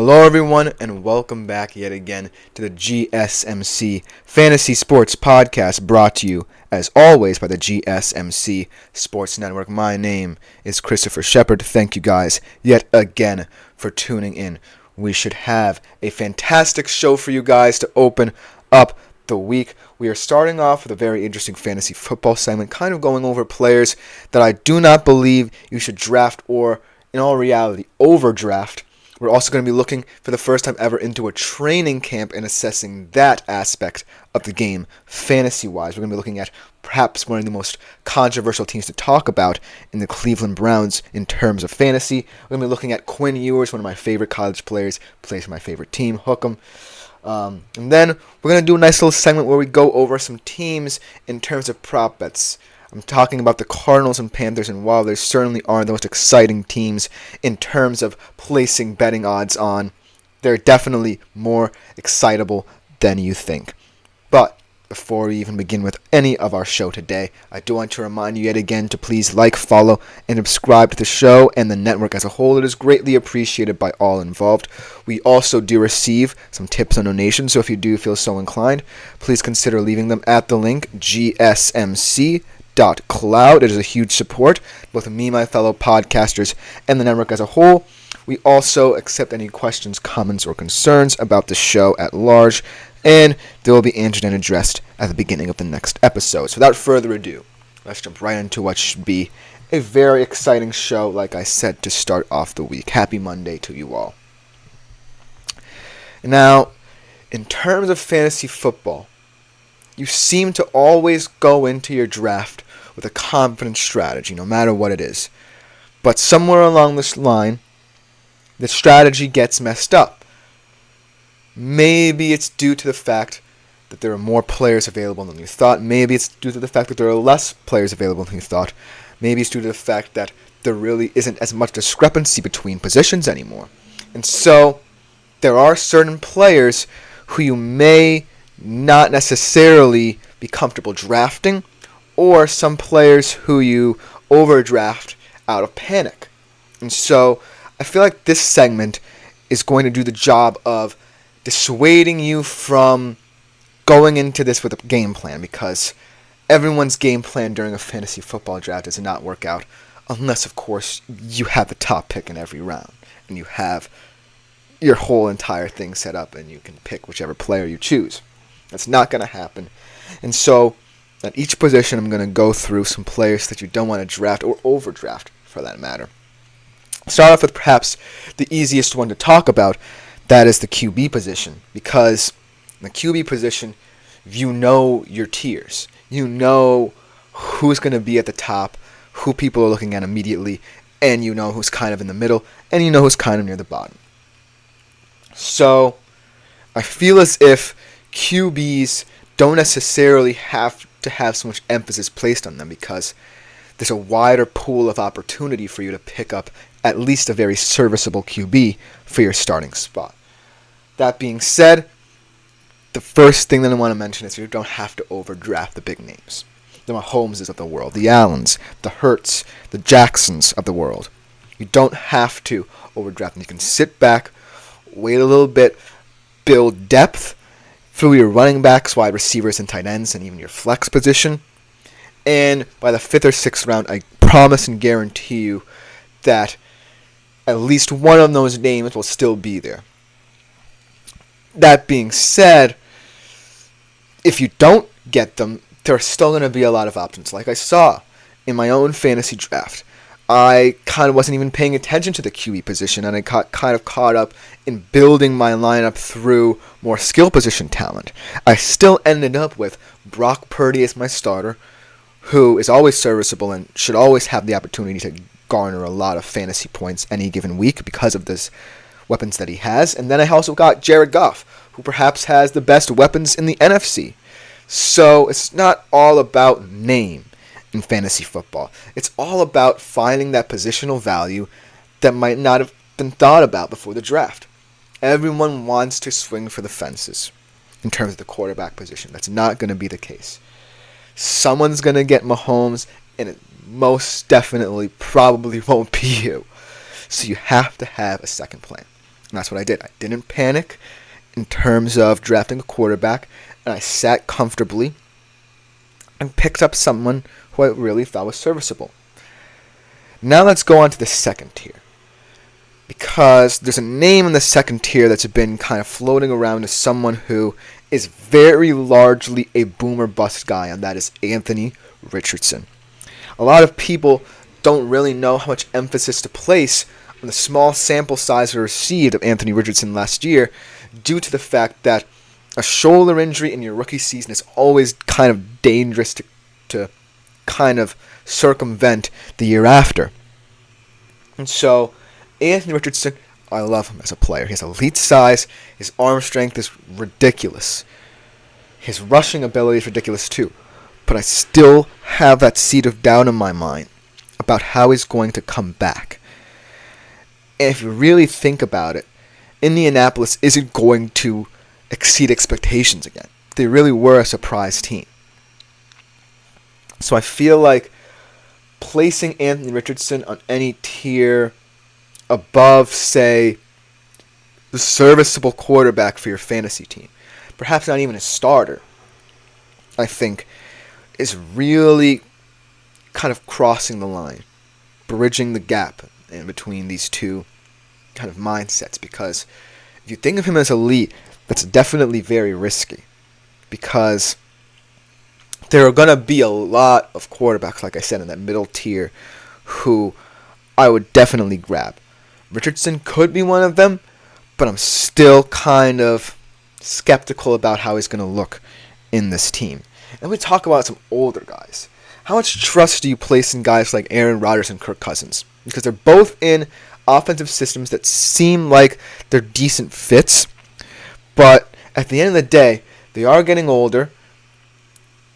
Hello everyone, and welcome back yet again to the GSMC Fantasy Sports Podcast, brought to you, as always, by the GSMC Sports Network. My name is Christopher Shepard. Thank you guys yet again for tuning in. We should have a fantastic show for you guys to open up the week. We are starting off with a very interesting fantasy football segment, kind of going over players that I do not believe you should draft or, in all reality, overdraft. We're also going to be looking for the first time ever into a training camp and assessing that aspect of the game fantasy-wise. We're going to be looking at perhaps one of the most controversial teams to talk about in the Cleveland Browns in terms of fantasy. We're going to be looking at Quinn Ewers, one of my favorite college players, plays for my favorite team, Hook'em. And then we're going to do a nice little segment where we go over some teams in terms of prop bets. I'm talking about the Cardinals and Panthers, and while they certainly aren't the most exciting teams in terms of placing betting odds on, they're definitely more excitable than you think. But before we even begin with any of our show today, I do want to remind you yet again to please like, follow, and subscribe to the show and the network as a whole. It is greatly appreciated by all involved. We also do receive some tips and donations, so if you do feel so inclined, please consider leaving them at the link GSMC.cloud. It is a huge support, both me, my fellow podcasters, and the network as a whole. We also accept any questions, comments, or concerns about the show at large, and they will be answered and addressed at the beginning of the next episode. So without further ado, let's jump right into what should be a very exciting show, like I said, to start off the week. Happy Monday to you all. Now, in terms of fantasy football, you seem to always go into your draft with a confident strategy, no matter what it is. But somewhere along this line, the strategy gets messed up. Maybe it's due to the fact that there are more players available than you thought. Maybe it's due to the fact that there are less players available than you thought. Maybe it's due to the fact that there really isn't as much discrepancy between positions anymore. And so, there are certain players who you may not necessarily be comfortable drafting, or some players who you overdraft out of panic. And so I feel like this segment is going to do the job of dissuading you from going into this with a game plan, because everyone's game plan during a fantasy football draft does not work out unless, of course, you have the top pick in every round and you have your whole entire thing set up and you can pick whichever player you choose. That's not going to happen. And so at each position, I'm going to go through some players that you don't want to draft or overdraft, for that matter. Start off with perhaps the easiest one to talk about. That is the QB position, because in the QB position, you know your tiers. You know who's going to be at the top, who people are looking at immediately, and you know who's kind of in the middle, and you know who's kind of near the bottom. So I feel as if QBs don't necessarily have to have so much emphasis placed on them, because there's a wider pool of opportunity for you to pick up at least a very serviceable QB for your starting spot. That being said, the first thing that I want to mention is you don't have to overdraft the big names. The Mahomeses of the world, the Allens, the Hurts, the Jacksons of the world. You don't have to overdraft them. You can sit back, wait a little bit, build depth through your running backs, wide receivers, and tight ends, and even your flex position. And by the 5th or 6th round, I promise and guarantee you that at least one of those names will still be there. That being said, if you don't get them, there are still going to be a lot of options. Like I saw in my own fantasy draft, I kind of wasn't even paying attention to the QB position, and I got kind of caught up in building my lineup through more skill position talent. I still ended up with Brock Purdy as my starter, who is always serviceable and should always have the opportunity to garner a lot of fantasy points any given week because of this weapons that he has. And then I also got Jared Goff, who perhaps has the best weapons in the NFC. So it's not all about name in fantasy football. It's all about finding that positional value that might not have been thought about before the draft. Everyone wants to swing for the fences in terms of the quarterback position. That's not going to be the case. Someone's going to get Mahomes, and it most definitely probably won't be you. So you have to have a second plan. And that's what I did. I didn't panic in terms of drafting a quarterback, and I sat comfortably and picked up someone who I really thought was serviceable. Now let's go on to the second tier, because there's a name in the second tier that's been kind of floating around as someone who is very largely a boom or bust guy, and that is Anthony Richardson. A lot of people don't really know how much emphasis to place on the small sample size we received of Anthony Richardson last year, due to the fact that a shoulder injury in your rookie season is always kind of dangerous to kind of circumvent the year after. And so, Anthony Richardson, I love him as a player. He has elite size. His arm strength is ridiculous. His rushing ability is ridiculous too. But I still have that seed of doubt in my mind about how he's going to come back. And if you really think about it, Indianapolis isn't going to exceed expectations again. They really were a surprise team. So I feel like placing Anthony Richardson on any tier above, say, the serviceable quarterback for your fantasy team, perhaps not even a starter, I think, is really kind of crossing the line, bridging the gap in between these two kind of mindsets. Because if you think of him as elite, that's definitely very risky, because there are going to be a lot of quarterbacks, like I said, in that middle tier who I would definitely grab. Richardson could be one of them, but I'm still kind of skeptical about how he's going to look in this team. And we talk about some older guys. How much trust do you place in guys like Aaron Rodgers and Kirk Cousins? Because they're both in offensive systems that seem like they're decent fits, but at the end of the day, they are getting older.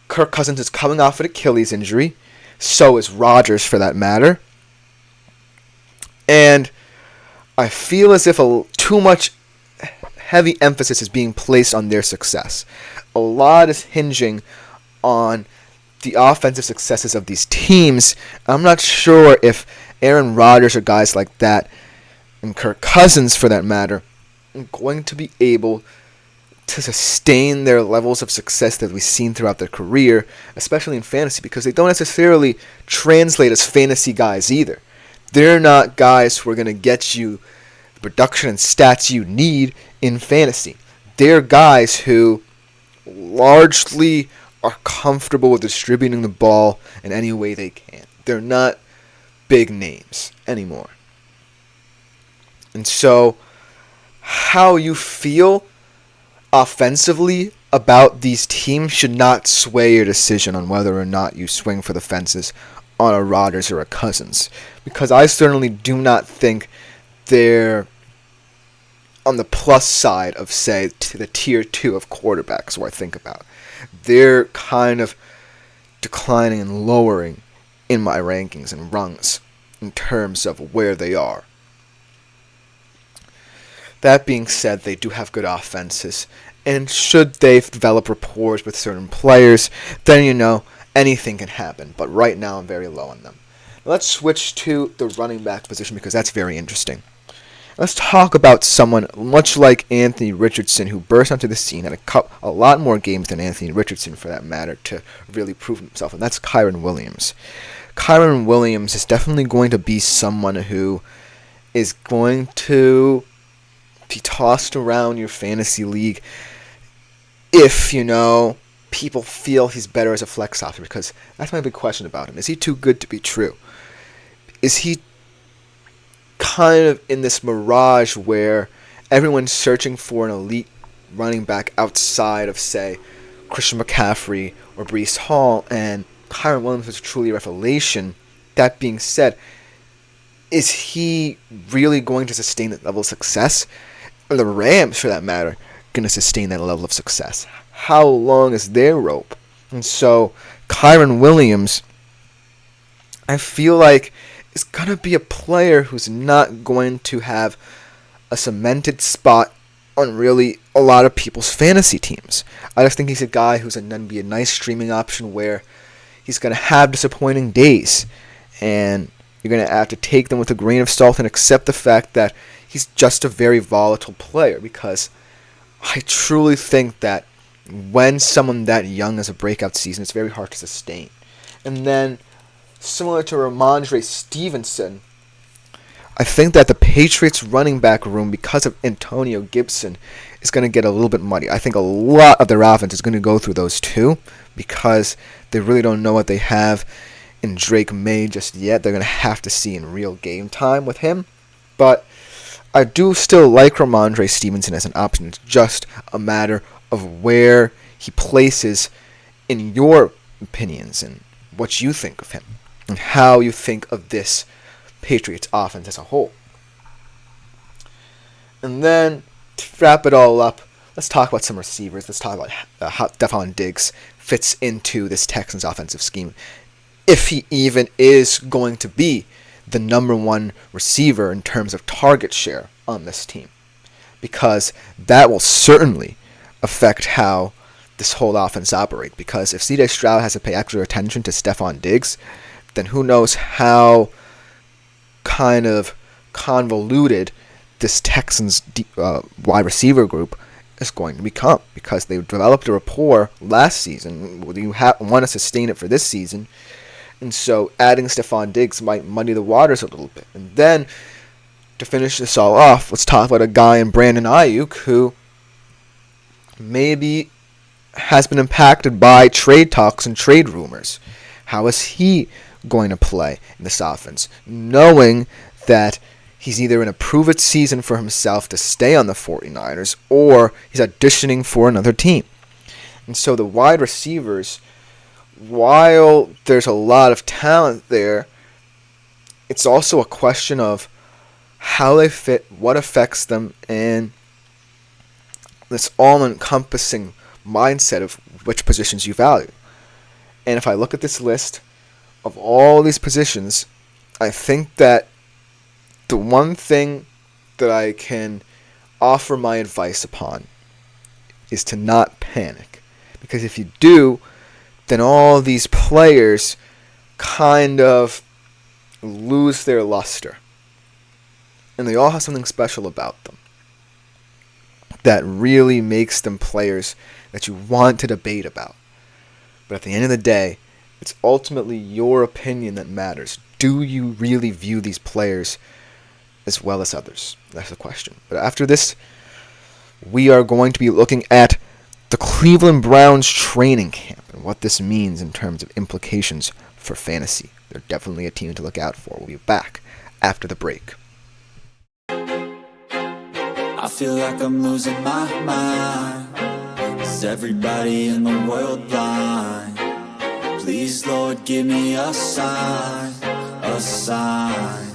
Kirk Cousins is coming off an Achilles injury. So is Rodgers, for that matter. And I feel as if too much heavy emphasis is being placed on their success. A lot is hinging on the offensive successes of these teams. I'm not sure if Aaron Rodgers or guys like that, and Kirk Cousins for that matter, are going to be able to sustain their levels of success that we've seen throughout their career, especially in fantasy, because they don't necessarily translate as fantasy guys either. They're not guys who are going to get you the production and stats you need in fantasy. They're guys who largely are comfortable with distributing the ball in any way they can. They're not big names anymore. And so, how you feel offensively about these teams should not sway your decision on whether or not you swing for the fences on a Rodgers or a Cousins. Because I certainly do not think they're on the plus side of, say, the tier 2 of quarterbacks who I think about. They're kind of declining and lowering in my rankings and rungs in terms of where they are. That being said, they do have good offenses, and should they develop rapport with certain players, then, anything can happen. But right now, I'm very low on them. Now, let's switch to the running back position, because that's very interesting. Let's talk about someone much like Anthony Richardson, who burst onto the scene, had a lot more games than Anthony Richardson, for that matter, to really prove himself, and that's Kyren Williams. Kyren Williams is definitely going to be someone who is going to be tossed around your fantasy league if, people feel he's better as a flex option, because that's my big question about him. Is he too good to be true? Is he kind of in this mirage where everyone's searching for an elite running back outside of, say, Christian McCaffrey or Breece Hall, and Kyren Williams is truly a revelation? That being said, is he really going to sustain that level of success? Or the Rams, for that matter, going to sustain that level of success? How long is their rope? And so, Kyren Williams, I feel like, is going to be a player who's not going to have a cemented spot on really a lot of people's fantasy teams. I just think he's a guy who's going to be a nice streaming option where he's going to have disappointing days. And you're going to have to take them with a grain of salt and accept the fact that he's just a very volatile player, because I truly think that when someone that young has a breakout season, it's very hard to sustain. And then, similar to Ramondre Stevenson, I think that the Patriots running back room, because of Antonio Gibson, is going to get a little bit muddy. I think a lot of their offense is going to go through those two, because they really don't know what they have in Drake May just yet. They're going to have to see in real game time with him. But I do still like Ramondre Stevenson as an option. It's just a matter of where he places in your opinions and what you think of him and how you think of this Patriots offense as a whole. And then, to wrap it all up, let's talk about some receivers. Let's talk about how Stephon Diggs fits into this Texans offensive scheme, if he even is going to be the number one receiver in terms of target share on this team, because that will certainly affect how this whole offense operates. Because if C.J. Stroud has to pay extra attention to Stephon Diggs, then who knows how kind of convoluted this Texans wide receiver group is going to become, because they developed a rapport last season. You want to sustain it for this season, and so adding Stephon Diggs might muddy the waters a little bit. And then, to finish this all off, let's talk about a guy in Brandon Ayuk who maybe has been impacted by trade talks and trade rumors. How is he going to play in this offense, knowing that he's either in a prove-it season for himself to stay on the 49ers, or he's auditioning for another team? And so the wide receivers, while there's a lot of talent there, it's also a question of how they fit, what affects them, and this all-encompassing mindset of which positions you value. And if I look at this list of all these positions, I think that the one thing that I can offer my advice upon is to not panic. Because if you do, then all these players kind of lose their luster. And they all have something special about them that really makes them players that you want to debate about. But at the end of the day, it's ultimately your opinion that matters. Do you really view these players as well as others? That's the question. But after this, we are going to be looking at the Cleveland Browns training camp and what this means in terms of implications for fantasy. They're definitely a team to look out for. We'll be back after the break. I feel like I'm losing my mind. Is everybody in the world blind? Please, Lord, give me a sign, a sign.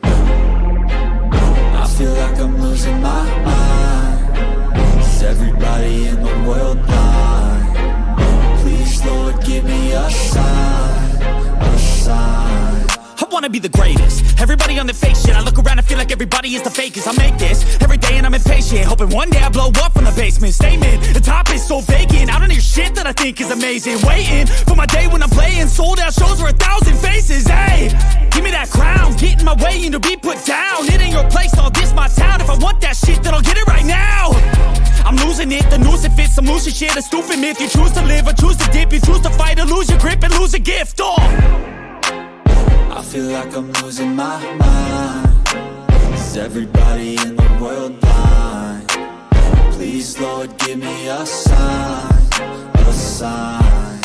I feel like I'm losing my mind. Is everybody in the world blind? Please, Lord, give me a sign, a sign. I wanna be the greatest. Everybody on the fake shit. I look around and feel like everybody is the fakest. I make this every day and I'm impatient, hoping one day I blow up from the basement. Statement, the top is so vacant. I don't hear shit that I think is amazing. Waiting for my day when I'm playing sold out shows for 1,000 faces. Hey, give me that crown, get in my way and to be put down. It ain't your place, all this my town. If I want that shit, then I'll get it right now. I'm losing it, the noose it fits, I'm losing shit. A stupid myth, you choose to live or choose to dip. You choose to fight or lose your grip and lose a gift. I feel like I'm losing my mind. Is everybody in the world blind? Please, Lord, give me a sign, a sign.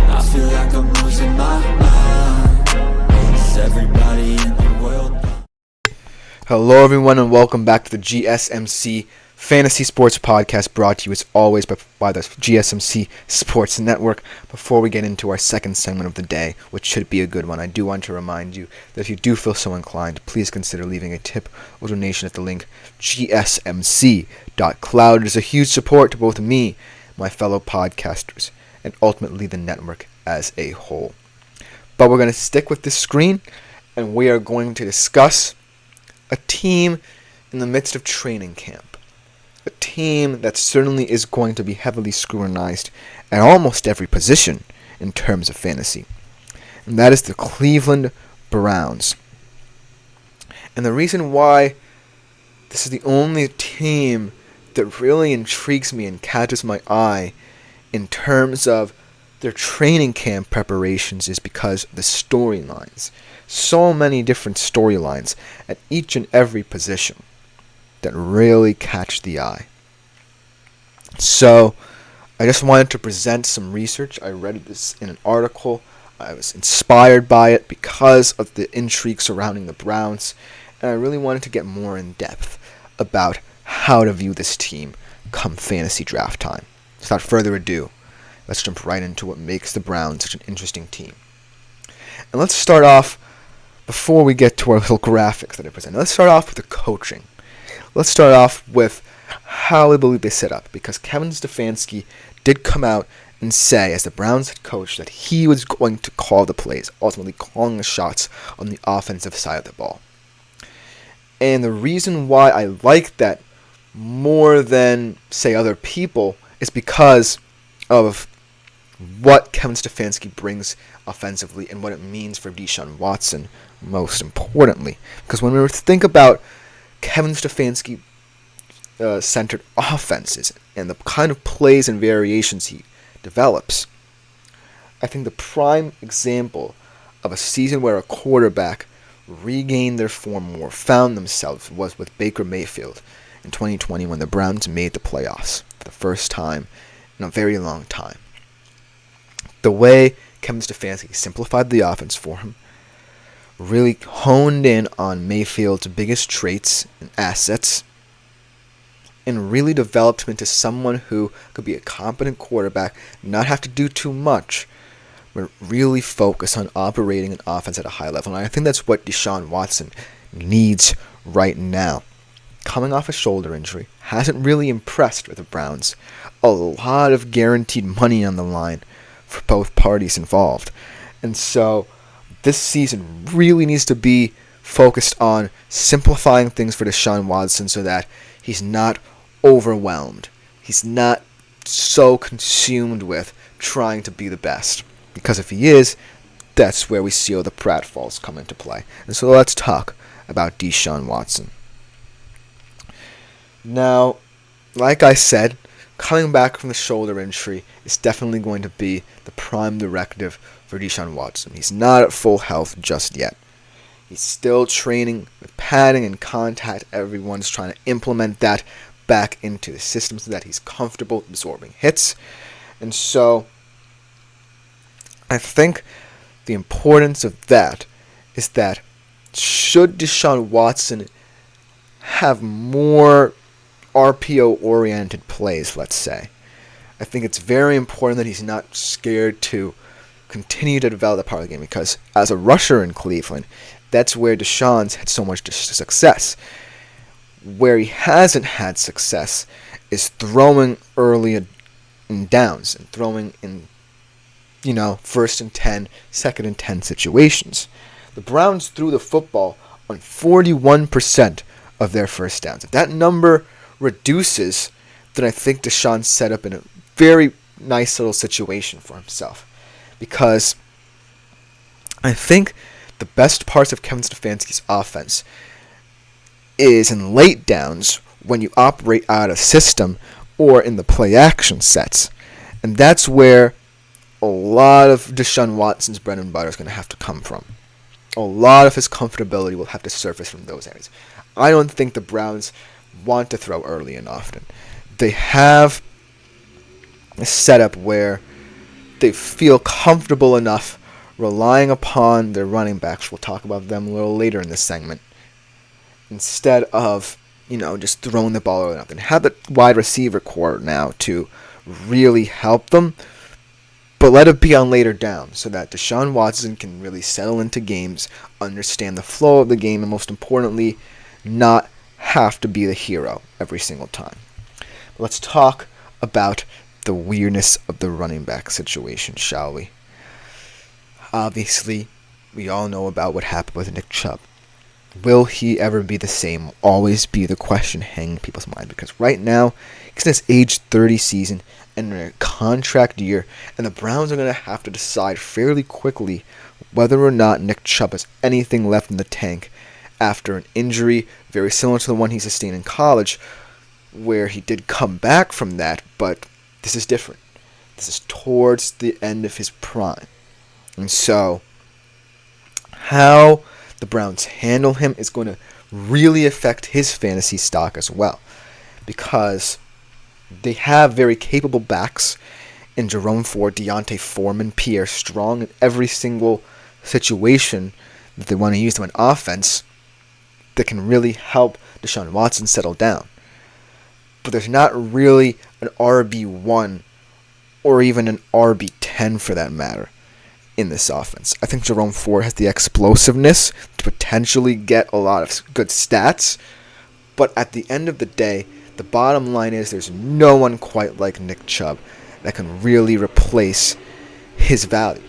I feel like I'm losing my mind. Is everybody in the world blind? Hello everyone and welcome back to the GSMC Fantasy Sports Podcast, brought to you as always by the GSMC Sports Network. Before we get into our second segment of the day, which should be a good one, I do want to remind you that if you do feel so inclined, please consider leaving a tip or donation at the link gsmc.cloud. It is a huge support to both me, my fellow podcasters, and ultimately the network as a whole. But we're going to stick with this screen, and we are going to discuss a team in the midst of training camp. A team that certainly is going to be heavily scrutinized at almost every position in terms of fantasy. and that is the Cleveland Browns. And the reason why this is the only team that really intrigues me and catches my eye in terms of their training camp preparations is because of the storylines. So many different storylines at each and every position that really catch the eye. So, I just wanted to present some research. I read this in an article. I was inspired by it because of the intrigue surrounding the Browns, and I really wanted to get more in depth about how to view this team come fantasy draft time. Without further ado, let's jump right into what makes the Browns such an interesting team. And let's start off, before we get to our little graphics that I present, let's start off with the coaching. Let's start off with how I believe they set up, because Kevin Stefanski did come out and say, as the Browns head coach, that he was going to call the plays, ultimately calling the shots on the offensive side of the ball. And the reason why I like that more than, say, other people is because of what Kevin Stefanski brings offensively and what it means for Deshaun Watson, most importantly. Because when we think about Kevin Stefanski centered offenses and the kind of plays and variations he develops, I think the prime example of a season where a quarterback regained their form or found themselves was with Baker Mayfield in 2020 when the Browns made the playoffs for the first time in a very long time. The way Kevin Stefanski simplified the offense for him, really honed in on Mayfield's biggest traits and assets, and really developed him into someone who could be a competent quarterback, not have to do too much, but really focus on operating an offense at a high level. And I think that's what Deshaun Watson needs right now. Coming off a shoulder injury, hasn't really impressed with the Browns. A lot of guaranteed money on the line for both parties involved. And so this season really needs to be focused on simplifying things for Deshaun Watson so that he's not overwhelmed. He's not so consumed with trying to be the best. Because if he is, that's where we see all the pratfalls come into play. And so let's talk about Deshaun Watson. Now, like I said, coming back from the shoulder injury is definitely going to be the prime directive for Deshaun Watson. He's not at full health just yet. He's still training with padding and contact. Everyone's trying to implement that back into the system so that he's comfortable absorbing hits. And so I think the importance of that is that should Deshaun Watson have more RPO-oriented plays, let's say, I think it's very important that he's not scared to continue to develop that part of the game, because as a rusher in Cleveland, that's where Deshaun's had so much success. Where he hasn't had success is throwing early in downs and throwing in, first and 10, second and 10 situations. The Browns threw the football on 41% of their first downs. If that number reduces, then I think Deshaun's set up in a very nice little situation for himself. Because I think the best parts of Kevin Stefanski's offense is in late downs when you operate out of system or in the play action sets. And that's where a lot of Deshaun Watson's bread and butter is going to have to come from. A lot of his comfortability will have to surface from those areas. I don't think the Browns want to throw early and often. They have a setup where they feel comfortable enough relying upon their running backs. We'll talk about them a little later in this segment. Instead of, just throwing the ball early enough. And have the wide receiver core now to really help them. But let it be on later down so that Deshaun Watson can really settle into games, understand the flow of the game, and most importantly, not have to be the hero every single time. But let's talk about the weirdness of the running back situation, shall we? Obviously, we all know about what happened with Nick Chubb. Will he ever be the same? Will always be the question hanging in people's mind. Because right now, he's in his age 30 season, entering a contract year, and the Browns are going to have to decide fairly quickly whether or not Nick Chubb has anything left in the tank after an injury very similar to the one he sustained in college, where he did come back from that, but this is different. This is towards the end of his prime. And so, how the Browns handle him is going to really affect his fantasy stock as well, because they have very capable backs in Jerome Ford, Deontay Foreman, Pierre Strong, in every single situation that they want to use them in offense that can really help Deshaun Watson settle down. But there's not really an RB1 or even an RB10 for that matter in this offense. I think Jerome Ford has the explosiveness to potentially get a lot of good stats, but at the end of the day, the bottom line is there's no one quite like Nick Chubb that can really replace his value.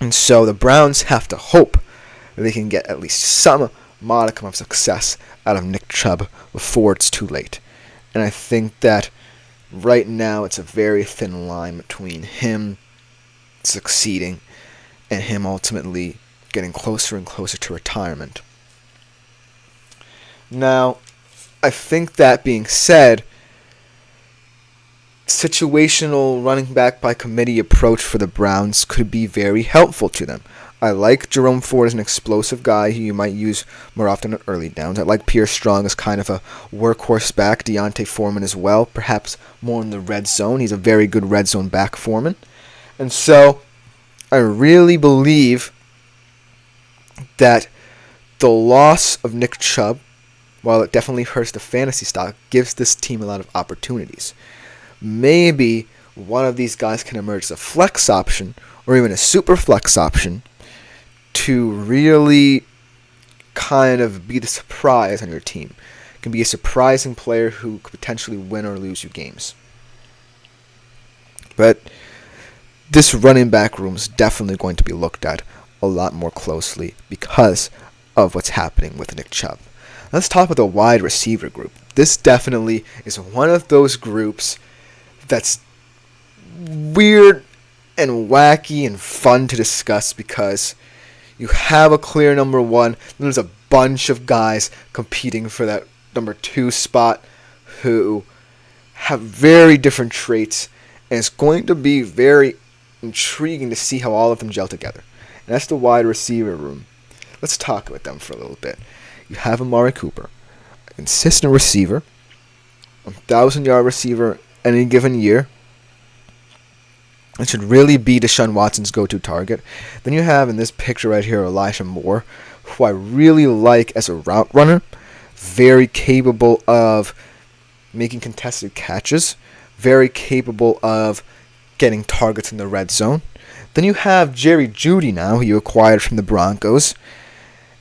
And so the Browns have to hope that they can get at least some modicum of success out of Nick Chubb before it's too late. And I think that right now it's a very thin line between him succeeding and him ultimately getting closer and closer to retirement. Now, I think that being said, situational running back by committee approach for the Browns could be very helpful to them. I like Jerome Ford as an explosive guy who you might use more often on early downs. I like Pierre Strong as kind of a workhorse back. Deontay Foreman as well, perhaps more in the red zone. He's a very good red zone back foreman. And so I really believe that the loss of Nick Chubb, while it definitely hurts the fantasy stock, gives this team a lot of opportunities. Maybe one of these guys can emerge as a flex option or even a super flex option to really kind of be the surprise on your team. It can be a surprising player who could potentially win or lose you games. But this running back room is definitely going to be looked at a lot more closely because of what's happening with Nick Chubb. Let's talk about the wide receiver group. This definitely is one of those groups that's weird and wacky and fun to discuss because you have a clear number one, then there's a bunch of guys competing for that number 2 spot who have very different traits, and it's going to be very intriguing to see how all of them gel together. And that's the wide receiver room. Let's talk about them for a little bit. You have Amari Cooper, a consistent receiver, 1,000-yard receiver any given year. It should really be Deshaun Watson's go-to target. Then you have in this picture right here Elijah Moore, who I really like as a route runner. Very capable of making contested catches. Very capable of getting targets in the red zone. Then you have Jerry Jeudy now, who you acquired from the Broncos.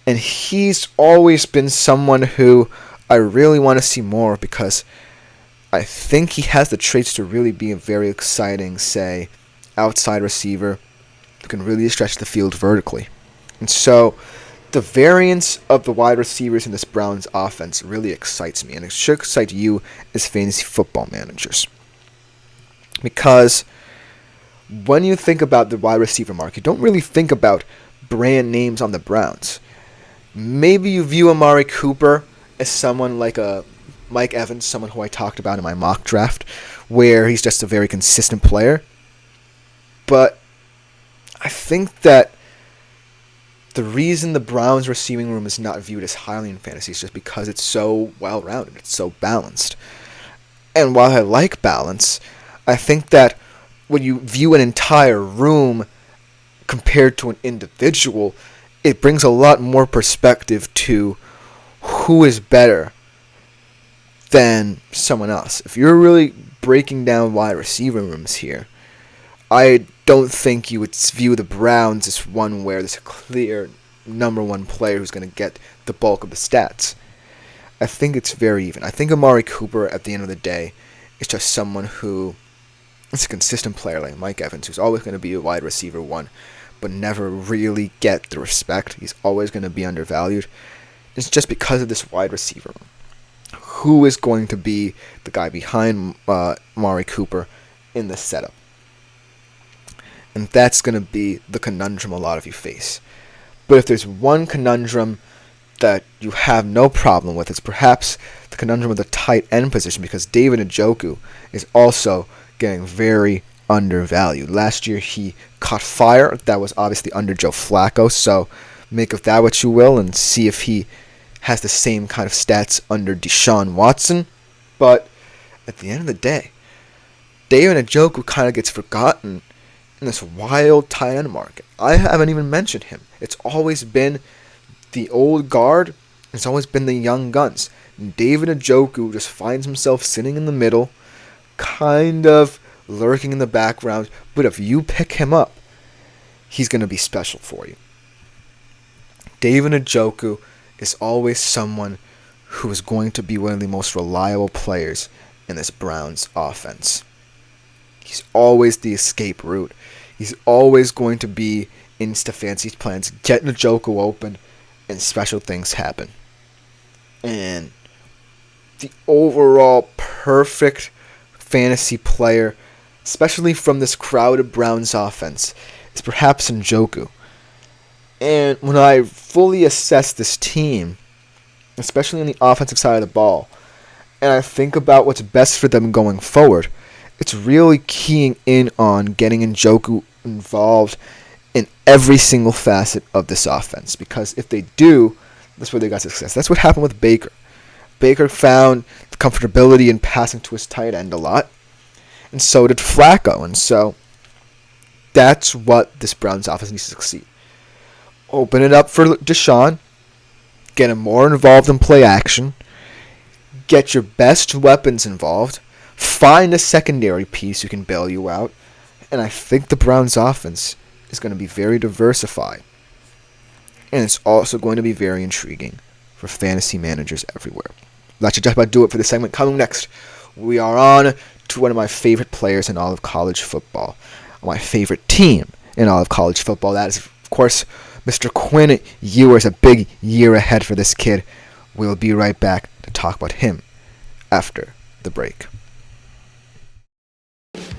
And he's always been someone who I really want to see more because I think he has the traits to really be a very exciting, say, outside receiver who can really stretch the field vertically. And so the variance of the wide receivers in this Browns offense really excites me, and it should excite you as fantasy football managers. Because when you think about the wide receiver market, you don't really think about brand names on the Browns. Maybe you view Amari Cooper as someone like a Mike Evans, someone who I talked about in my mock draft, where he's just a very consistent player. But I think that the reason the Browns receiving room is not viewed as highly in fantasy is just because it's so well-rounded, it's so balanced. And while I like balance, I think that when you view an entire room compared to an individual, it brings a lot more perspective to who is better than someone else. If you're really breaking down wide receiver rooms here, I don't think you would view the Browns as one where there's a clear number one player who's going to get the bulk of the stats. I think it's very even. I think Amari Cooper, at the end of the day, is just someone who is a consistent player like Mike Evans, who's always going to be a wide receiver one, but never really get the respect. He's always going to be undervalued. It's just because of this wide receiver room. who is going to be the guy behind Mari Cooper in the setup. And that's going to be the conundrum a lot of you face. But if there's one conundrum that you have no problem with, it's perhaps the conundrum of the tight end position, because David Njoku is also getting very undervalued. Last year he caught fire. That was obviously under Joe Flacco, so make of that what you will and see if he has the same kind of stats under Deshaun Watson. But at the end of the day, David Njoku kind of gets forgotten in this wild tight end market. I haven't even mentioned him. It's always been the old guard. It's always been the young guns. And David Njoku just finds himself sitting in the middle, kind of lurking in the background. But if you pick him up, he's going to be special for you. David Njoku is always someone who is going to be one of the most reliable players in this Browns offense. He's always the escape route. He's always going to be in Stefanski's plans, getting Njoku open, and special things happen. And the overall perfect fantasy player, especially from this crowded Browns offense, is perhaps Njoku. And when I fully assess this team, especially on the offensive side of the ball, and I think about what's best for them going forward, it's really keying in on getting Njoku involved in every single facet of this offense. Because if they do, that's where they got success. That's what happened with Baker. Baker found the comfortability in passing to his tight end a lot, and so did Flacco. And so that's what this Browns offense needs to succeed. Open it up for Deshaun. Get him more involved in play action. Get your best weapons involved. Find a secondary piece who can bail you out. And I think the Browns offense is going to be very diversified. And it's also going to be very intriguing for fantasy managers everywhere. That should just about do it for this segment. Coming next, we are on to one of my favorite players in all of college football. My favorite team in all of college football. That is, of course, Mr. Quinn Ewers. A big year ahead for this kid. We'll be right back to talk about him after the break.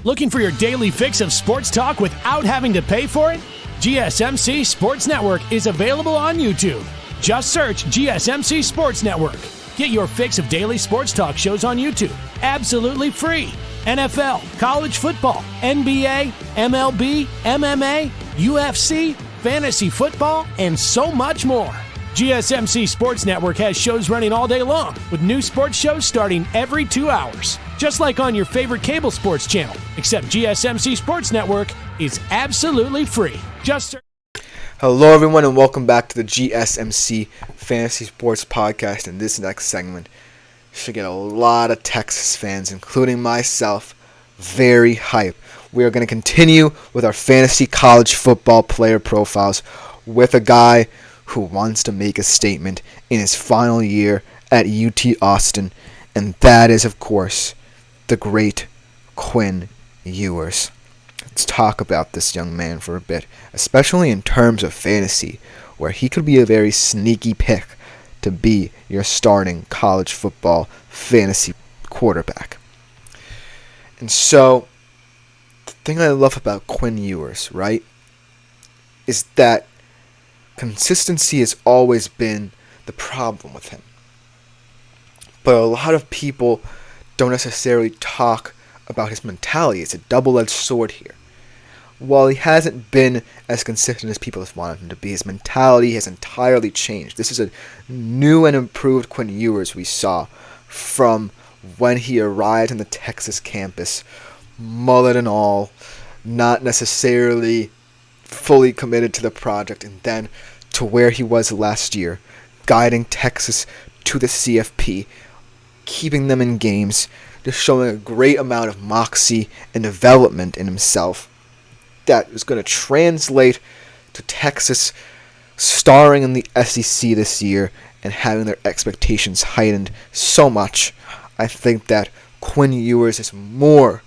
Looking for your daily fix of sports talk without having to pay for it? GSMC Sports Network is available on YouTube. Just search GSMC Sports Network. Get your fix of daily sports talk shows on YouTube, absolutely free. NFL, college football, NBA, MLB, MMA, UFC, fantasy football, and so much more. GSMC Sports Network has shows running all day long, with new sports shows starting every 2 hours. Just like on your favorite cable sports channel, except GSMC Sports Network is absolutely free. Hello everyone and welcome back to the GSMC Fantasy Sports Podcast. In this next segment, should get a lot of Texas fans, including myself, very hyped. We are going to continue with our fantasy college football player profiles with a guy who wants to make a statement in his final year at UT Austin, and that is, of course, the great Quinn Ewers. Let's talk about this young man for a bit, especially in terms of fantasy, where he could be a very sneaky pick to be your starting college football fantasy quarterback. And so, the thing I love about Quinn Ewers, right, is that consistency has always been the problem with him. But a lot of people don't necessarily talk about his mentality. It's a double-edged sword here. While he hasn't been as consistent as people have wanted him to be, his mentality has entirely changed. This is a new and improved Quinn Ewers we saw from when he arrived on the Texas campus, mullet and all, not necessarily fully committed to the project, and then to where he was last year, guiding Texas to the CFP, keeping them in games, just showing a great amount of moxie and development in himself that is going to translate to Texas starring in the SEC this year and having their expectations heightened so much. I think that Quinn Ewers is more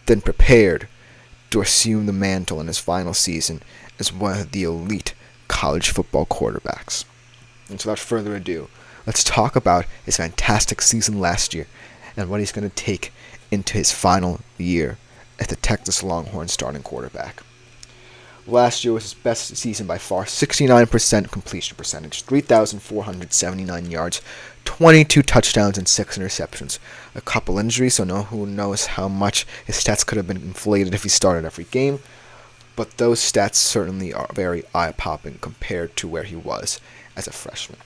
than prepared to assume the mantle in his final season as one of the elite college football quarterbacks. And so without further ado, let's talk about his fantastic season last year and what he's going to take into his final year as the Texas Longhorns starting quarterback. Last year was his best season by far, 69% completion percentage, 3,479 yards, 22 touchdowns, and 6 interceptions. A couple injuries, so who knows how much his stats could have been inflated if he started every game, but those stats certainly are very eye-popping compared to where he was as a freshman.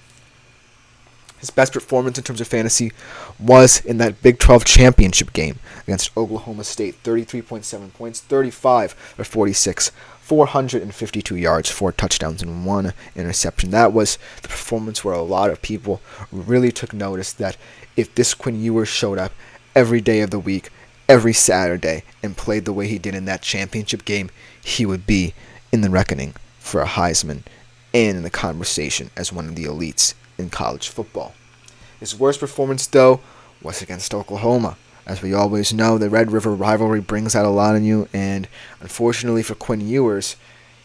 His best performance in terms of fantasy was in that Big 12 championship game against Oklahoma State. 33.7 points, 35 for 46, 452 yards, 4 touchdowns, and 1 interception. That was the performance where a lot of people really took notice that if this Quinn Ewers showed up every day of the week, every Saturday, and played the way he did in that championship game, he would be in the reckoning for a Heisman and in the conversation as one of the elites in college football. His worst performance, though, was against Oklahoma. As we always know, the Red River rivalry brings out a lot in you, and unfortunately for Quinn Ewers,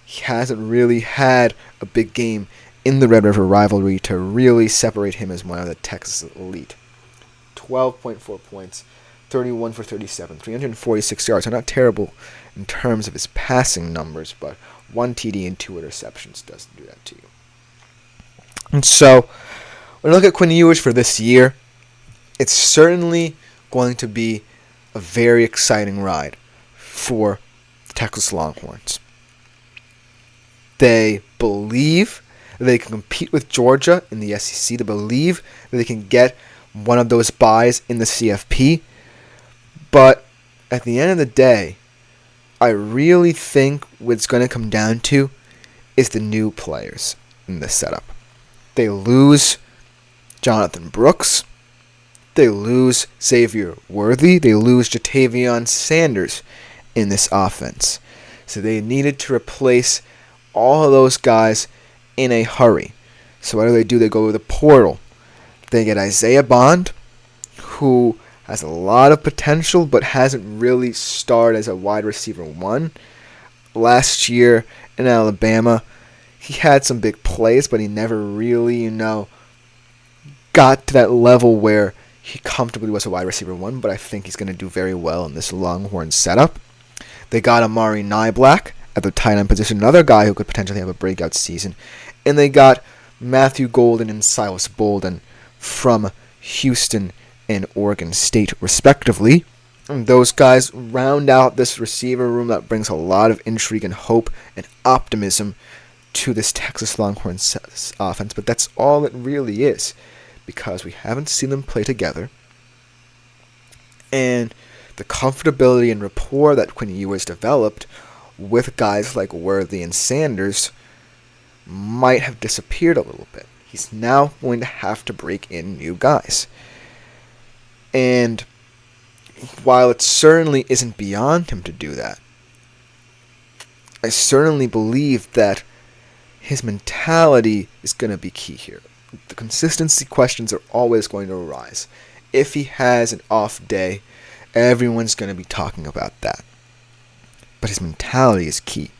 he hasn't really had a big game in the Red River rivalry to really separate him as one of the Texas elite. 12.4 points, 31 for 37, 346 yards. So not terrible in terms of his passing numbers, but 1 TD and 2 interceptions doesn't do that to you. And so, when I look at Quinn Ewers for this year, it's certainly going to be a very exciting ride for the Texas Longhorns. They believe that they can compete with Georgia in the SEC. They believe that they can get one of those buys in the CFP. But at the end of the day, I really think what it's going to come down to is the new players in this setup. They lose Jonathan Brooks. They lose Xavier Worthy. They lose Jatavion Sanders in this offense. So they needed to replace all of those guys in a hurry. So what do? They go to the portal. They get Isaiah Bond, who has a lot of potential but hasn't really starred as a wide receiver one. Last year in Alabama, he had some big plays, but he never really, got to that level where he comfortably was a wide receiver one, but I think he's going to do very well in this Longhorn setup. They got Amari Nyblack at the tight end position, another guy who could potentially have a breakout season. And they got Matthew Golden and Silas Bolden from Houston and Oregon State, respectively. And those guys round out this receiver room that brings a lot of intrigue and hope and optimism to this Texas Longhorns offense. But that's all it really is, because we haven't seen them play together. And the comfortability and rapport that Quinn Ewers developed with guys like Worthy and Sanders might have disappeared a little bit. He's now going to have to break in new guys. And while it certainly isn't beyond him to do that, I certainly believe that his mentality is going to be key here. The consistency questions are always going to arise. If he has an off day, everyone's going to be talking about that. But his mentality is key.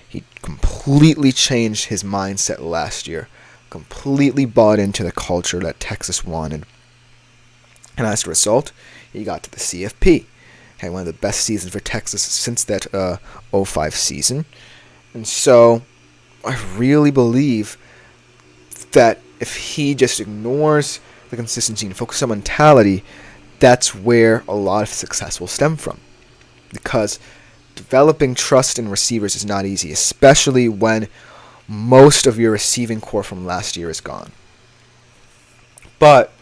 He completely changed his mindset last year, completely bought into the culture that Texas wanted. And as a result, he got to the CFP. Had one of the best seasons for Texas since that 05 season. And so I really believe that if he just ignores the consistency and focuses on mentality, that's where a lot of success will stem from. Because developing trust in receivers is not easy, especially when most of your receiving core from last year is gone. But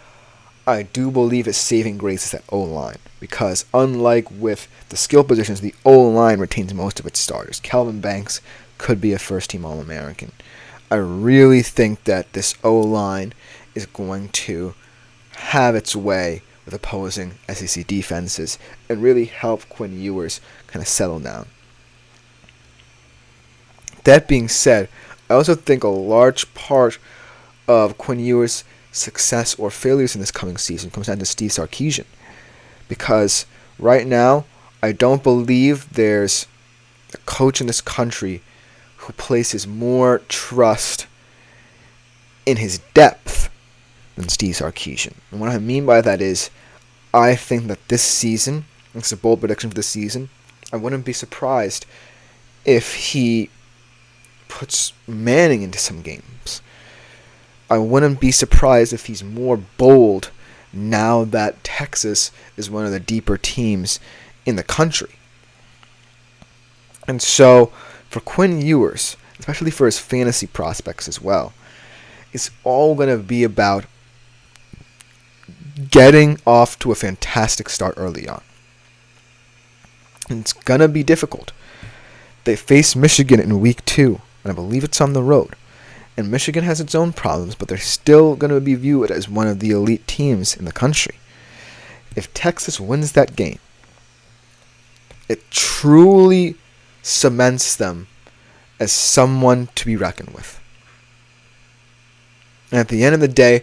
I do believe his saving grace is that O-line, because unlike with the skill positions, the O-line retains most of its starters. Kelvin Banks could be a first-team All-American. I really think that this O-line is going to have its way with opposing SEC defenses and really help Quinn Ewers kind of settle down. That being said, I also think a large part of Quinn Ewers' success or failures in this coming season comes down to Steve Sarkisian. Because right now, I don't believe there's a coach in this country who places more trust in his depth than Steve Sarkisian. And what I mean by that is, I think that this season, it's a bold prediction for this season, I wouldn't be surprised if he puts Manning into some games. I wouldn't be surprised if he's more bold now that Texas is one of the deeper teams in the country. And so, for Quinn Ewers, especially for his fantasy prospects as well, it's all going to be about getting off to a fantastic start early on. And it's going to be difficult. They face Michigan in week 2, and I believe it's on the road. And Michigan has its own problems, but they're still going to be viewed as one of the elite teams in the country. If Texas wins that game, it truly cements them as someone to be reckoned with. And at the end of the day,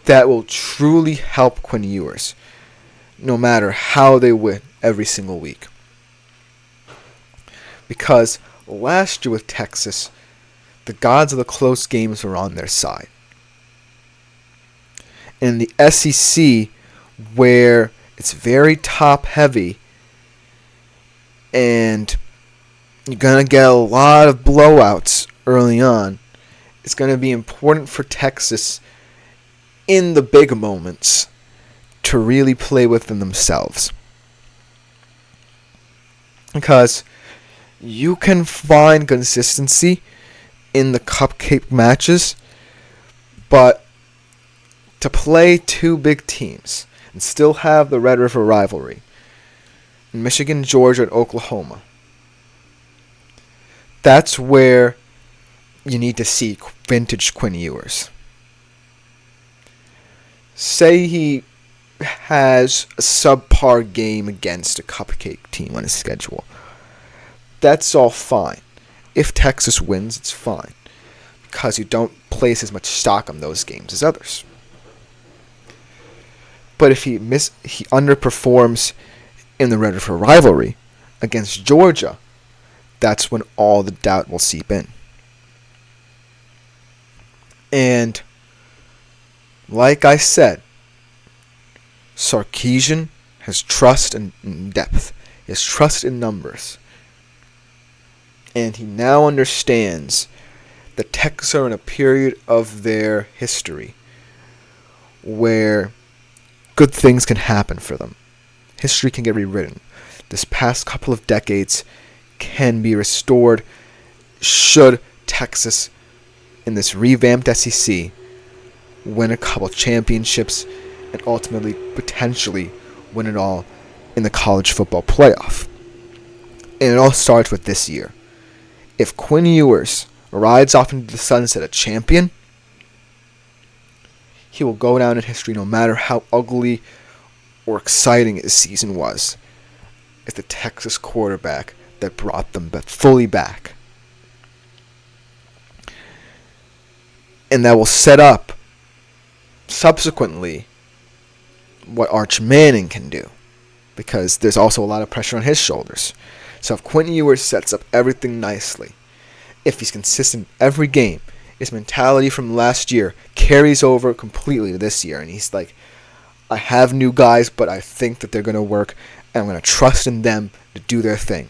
that will truly help Quinn Ewers, no matter how they win every single week. Because last year with Texas, the gods of the close games were on their side. In the SEC, where it's very top-heavy, and you're going to get a lot of blowouts early on, it's going to be important for Texas in the big moments to really play within themselves. Because you can find consistency in the cupcake matches, but to play two big teams and still have the Red River rivalry, Michigan, Georgia, and Oklahoma, that's where you need to see vintage Quinn Ewers. Say he has a subpar game against a cupcake team on his schedule. That's all fine. If Texas wins, it's fine, because you don't place as much stock on those games as others. But if he underperforms in the Red River rivalry against Georgia, that's when all the doubt will seep in. And like I said, Sarkisian has trust in depth. He has trust in numbers. And he now understands that Texas are in a period of their history where good things can happen for them. History can get rewritten. This past couple of decades can be restored should Texas, in this revamped SEC, win a couple championships and ultimately, potentially, win it all in the college football playoff. And it all starts with this year. If Quinn Ewers rides off into the sunset a champion, he will go down in history no matter how ugly or exciting his season was. It's the Texas quarterback that brought them fully back. And that will set up, subsequently, what Arch Manning can do, because there's also a lot of pressure on his shoulders. So if Quinn Ewers sets up everything nicely, if he's consistent every game, his mentality from last year carries over completely to this year, and he's like, I have new guys, but I think that they're going to work, and I'm going to trust in them to do their thing.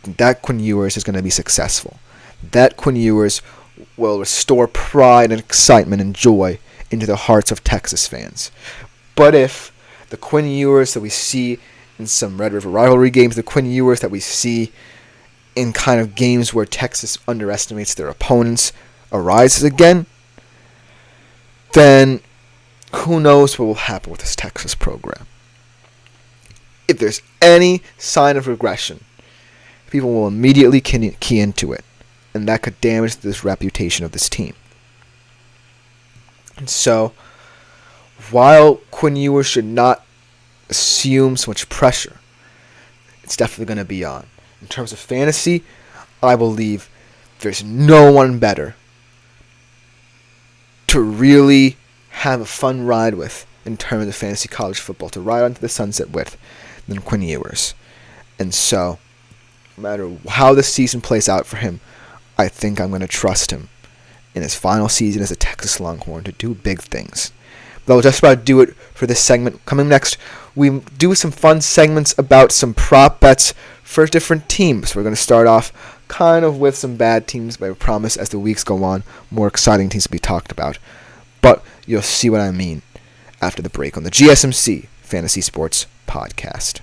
That Quinn Ewers is going to be successful. That Quinn Ewers will restore pride and excitement and joy into the hearts of Texas fans. But if the Quinn Ewers that we see in some Red River rivalry games, the Quinn Ewers that we see in kind of games where Texas underestimates their opponents arises again, then who knows what will happen with this Texas program. If there's any sign of regression, people will immediately key into it, and that could damage this reputation of this team. And so, while Quinn Ewers should not assume so much pressure, it's definitely going to be on. In terms of fantasy, I believe there's no one better to really have a fun ride with in terms of fantasy college football, to ride onto the sunset with, than Quinn Ewers. And so, no matter how the season plays out for him, I think I'm going to trust him in his final season as a Texas Longhorn to do big things. That will just about do it for this segment. Coming next, we do some fun segments about some prop bets for different teams. We're going to start off kind of with some bad teams, but I promise as the weeks go on, more exciting teams will be talked about. But you'll see what I mean after the break on the GSMC Fantasy Sports Podcast.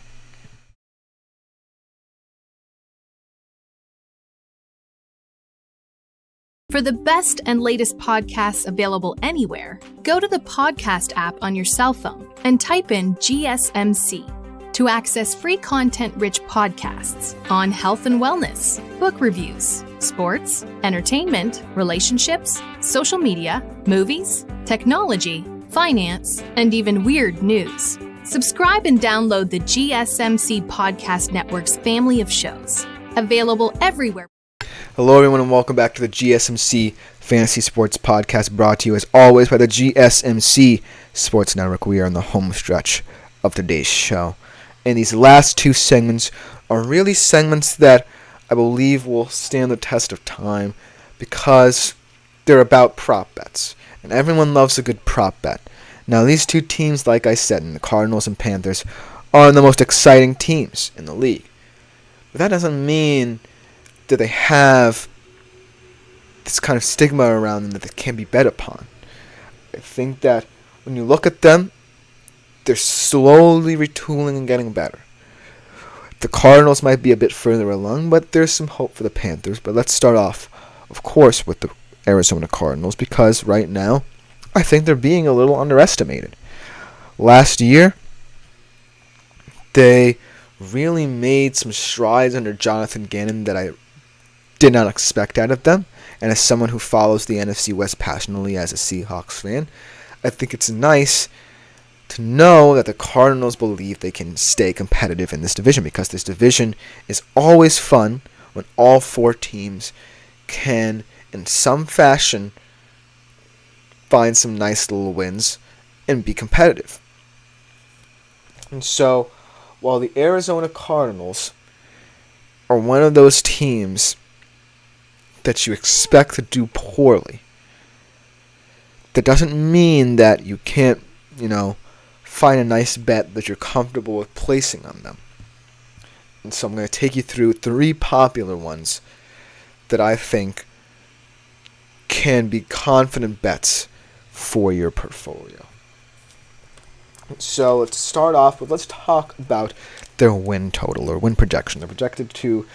For the best and latest podcasts available anywhere, go to the podcast app on your cell phone and type in GSMC to access free content-rich podcasts on health and wellness, book reviews, sports, entertainment, relationships, social media, movies, technology, finance, and even weird news. Subscribe and download the GSMC Podcast Network's family of shows, available everywhere. Hello, everyone, and welcome back to the GSMC Fantasy Sports Podcast, brought to you, as always, by the GSMC Sports Network. We are in the home stretch of today's show. And these last two segments are really segments that I believe will stand the test of time because they're about prop bets. And everyone loves a good prop bet. Now, these two teams, like I said, the Cardinals and Panthers, are the most exciting teams in the league. But that doesn't mean that they have this kind of stigma around them that they can't be bet upon. I think that when you look at them, they're slowly retooling and getting better. The Cardinals might be a bit further along, but there's some hope for the Panthers. But let's start off, of course, with the Arizona Cardinals, because right now, I think they're being a little underestimated. Last year, they really made some strides under Jonathan Gannon that I did not expect out of them, and as someone who follows the NFC West passionately as a Seahawks fan, I think it's nice to know that the Cardinals believe they can stay competitive in this division, because this division is always fun when all four teams can, in some fashion, find some nice little wins and be competitive. And so, while the Arizona Cardinals are one of those teams that you expect to do poorly, that doesn't mean that you can't, find a nice bet that you're comfortable with placing on them. And so I'm going to take you through three popular ones that I think can be confident bets for your portfolio. So let's start off with, let's talk about their win total or win projection. They're projected to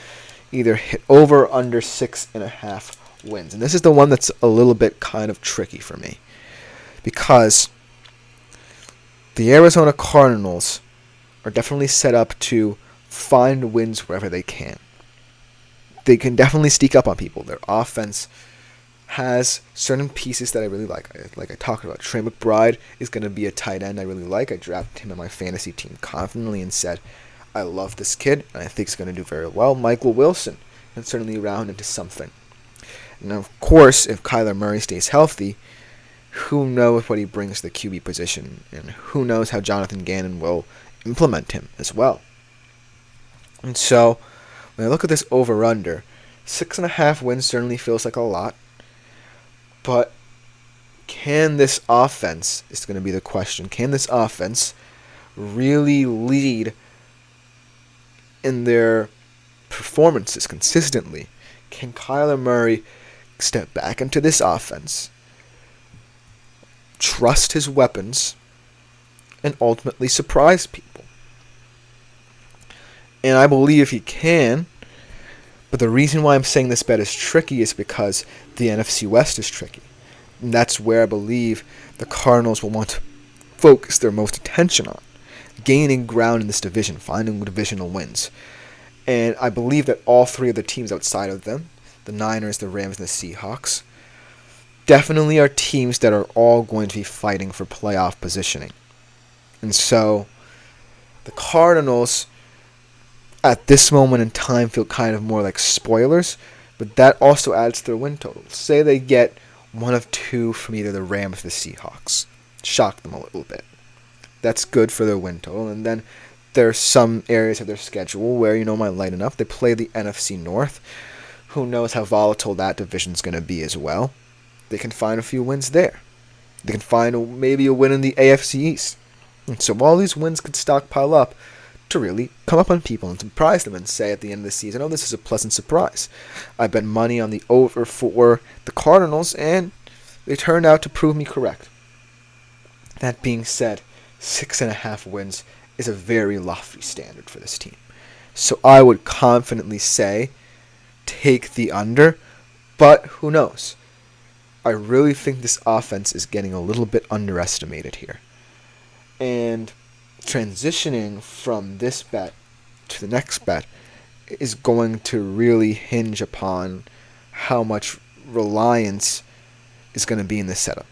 either hit over or under 6.5 wins. And this is the one that's a little bit kind of tricky for me, because the Arizona Cardinals are definitely set up to find wins wherever they can. They can definitely sneak up on people. Their offense has certain pieces that I really like. Like I talked about, Trey McBride is going to be a tight end I really like. I drafted him in my fantasy team confidently and said, I love this kid, and I think he's going to do very well. Michael Wilson can certainly round into something. And of course, if Kyler Murray stays healthy, who knows what he brings to the QB position, and who knows how Jonathan Gannon will implement him as well. And so, when I look at this over-under, 6.5 wins certainly feels like a lot, but can this offense, is going to be the question, can this offense really lead in their performances consistently? Can Kyler Murray step back into this offense, trust his weapons, and ultimately surprise people? And I believe he can, but the reason why I'm saying this bet is tricky is because the NFC West is tricky. And that's where I believe the Cardinals will want to focus their most attention on, gaining ground in this division, finding divisional wins. And I believe that all three of the teams outside of them, the Niners, the Rams, and the Seahawks, definitely are teams that are all going to be fighting for playoff positioning. And so the Cardinals, at this moment in time, feel kind of more like spoilers, but that also adds to their win total. Say they get one of two from either the Rams or the Seahawks. Shock them a little bit. That's good for their win total. And then there's some areas of their schedule where, might lighten up. They play the NFC North. Who knows how volatile that division's going to be as well. they can find a few wins there. They can find maybe a win in the AFC East. And so all these wins could stockpile up to really come up on people and surprise them and say at the end of the season, oh, this is a pleasant surprise. I bet money on the over for the Cardinals, and they turned out to prove me correct. That being said, 6.5 wins is a very lofty standard for this team. So I would confidently say take the under, but who knows? I really think this offense is getting a little bit underestimated here. And transitioning from this bet to the next bet is going to really hinge upon how much reliance is going to be in this setup.